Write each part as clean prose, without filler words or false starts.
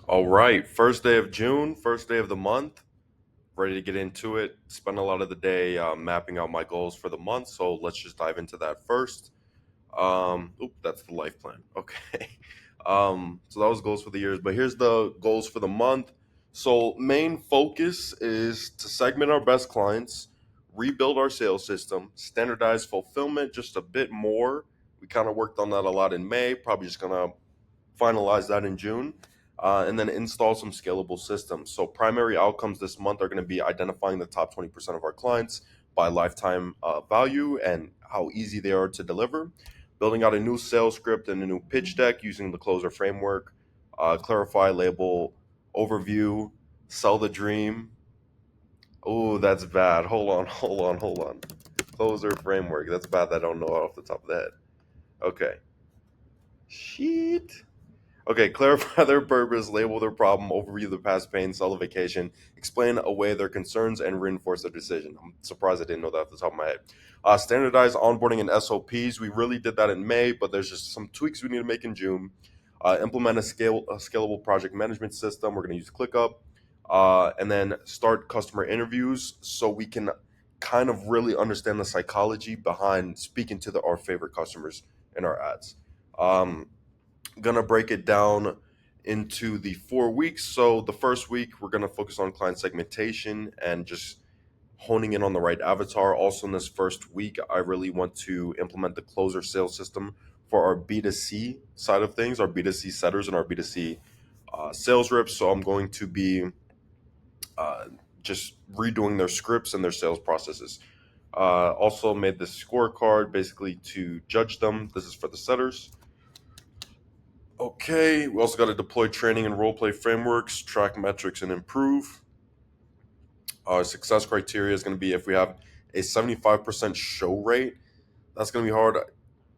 All right, first day of June, first day of the month. Ready to get into it. Spend a lot of the day mapping out my goals for the month. So let's just dive into that first. That's the life plan. Okay. So that was goals for the years, but here's the goals for the month. So main focus is to segment our best clients, rebuild our sales system, standardize fulfillment just a bit more. We kind of worked on that a lot in May. Probably just gonna finalize that in June, and then install some scalable systems. So, primary outcomes this month are going to be identifying the top 20% of our clients by lifetime value and how easy they are to deliver, building out a new sales script and a new pitch deck using the closer framework, clarify, label, overview, sell the dream. Oh, that's bad. Hold on, hold on. Closer framework. That's bad that I don't know off the top of the head. Okay. Shit. Okay, clarify their purpose, label their problem, overview the past pain, sell the vacation, explain away their concerns, and reinforce their decision. I'm surprised I didn't know that off the top of my head. Standardize onboarding and SOPs. We really did that in May, but there's just some tweaks we need to make in June. Implement a scalable project management system. We're going to use ClickUp. And then start customer interviews so we can kind of really understand the psychology behind speaking to our favorite customers in our ads. Um, Gonna break it down into the 4 weeks. So the first week we're gonna focus on client segmentation and just honing in on the right avatar. Also in this first week, I really want to implement the closer sales system for our B2C side of things, our B2C setters and our B2C sales reps. So I'm going to be uh, just redoing their scripts and their sales processes. Also made this scorecard basically to judge them. This is for the setters. Okay, we also got to deploy training and role play frameworks, track metrics, and improve. Our success criteria is going to be if we have a 75% show rate, that's going to be hard.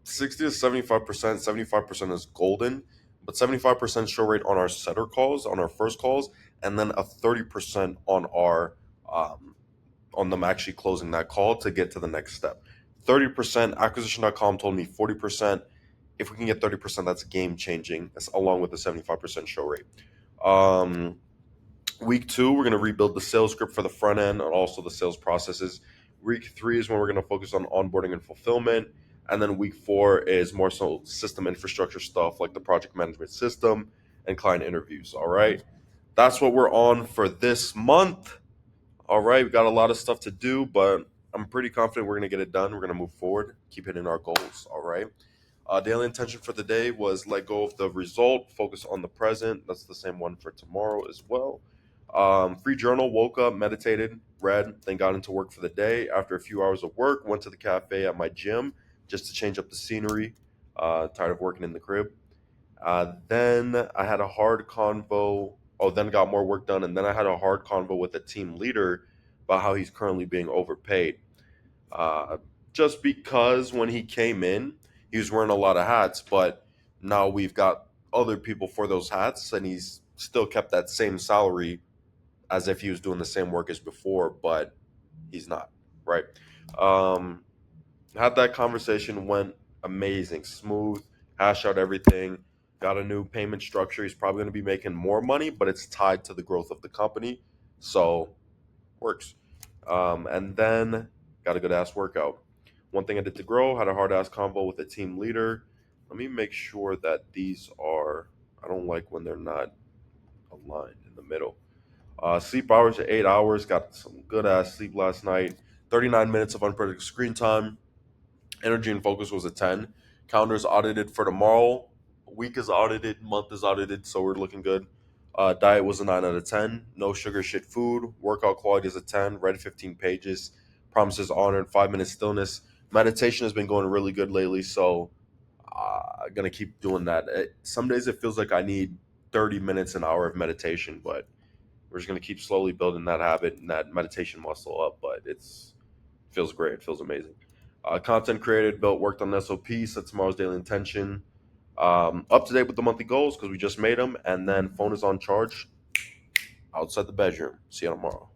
60 to 75%, 75% is golden, but 75% show rate on our setter calls, on our first calls, and then a 30% um, on them actually closing that call to get to the next step. 30% acquisition.com told me 40%. If we can get 30%, that's game changing, along with the 75% show rate. Um, Week two, we're going to rebuild the sales script for the front end and also the sales processes. Week three is when we're going to focus on onboarding and fulfillment. And then week four is more so system infrastructure stuff like the project management system and client interviews. All right. That's what we're on for this month. All right. We got a lot of stuff to do, but I'm pretty confident we're going to get it done. We're going to move forward, keep hitting our goals. All right. Daily intention for the day was let go of the result, focus on the present. That's the same one for tomorrow as well. Free journal, woke up, meditated, read, then got into work for the day. After a few hours of work, went to the cafe at my gym just to change up the scenery. Tired of working in the crib. Then I had a hard convo. Oh, then got more work done. And then I had a hard convo with a team leader about how he's currently being overpaid. Uh, just because when he came in, he was wearing a lot of hats, but now we've got other people for those hats, and he's still kept that same salary as if he was doing the same work as before, but he's not, right? Um, had that conversation, went amazing, smooth, hash out everything, got a new payment structure. He's probably going to be making more money, but it's tied to the growth of the company, so works. And then got a good ass workout. One thing I did to grow, had a hard ass combo with a team leader. Let me make sure that these are, I don't like when they're not aligned in the middle. Sleep hours are 8 hours. Got some good ass sleep last night. 39 minutes of unpredictable screen time. Energy and focus was a 10. Calendars audited for tomorrow. Week is audited. Month is audited. So we're looking good. Diet was a 9 out of 10. No sugar shit food. Workout quality is a 10. Read 15 pages. Promises honored. 5 minute stillness. Meditation has been going really good lately. So I'm going to keep doing that. Some days it feels like I need 30 minutes, an hour of meditation, but we're just going to keep slowly building that habit and that meditation muscle up. But feels great. It feels amazing. Content created, built, worked on SOP, set tomorrow's daily intention. Up to date with the monthly goals because we just made them. And then phone is on charge outside the bedroom. See you tomorrow.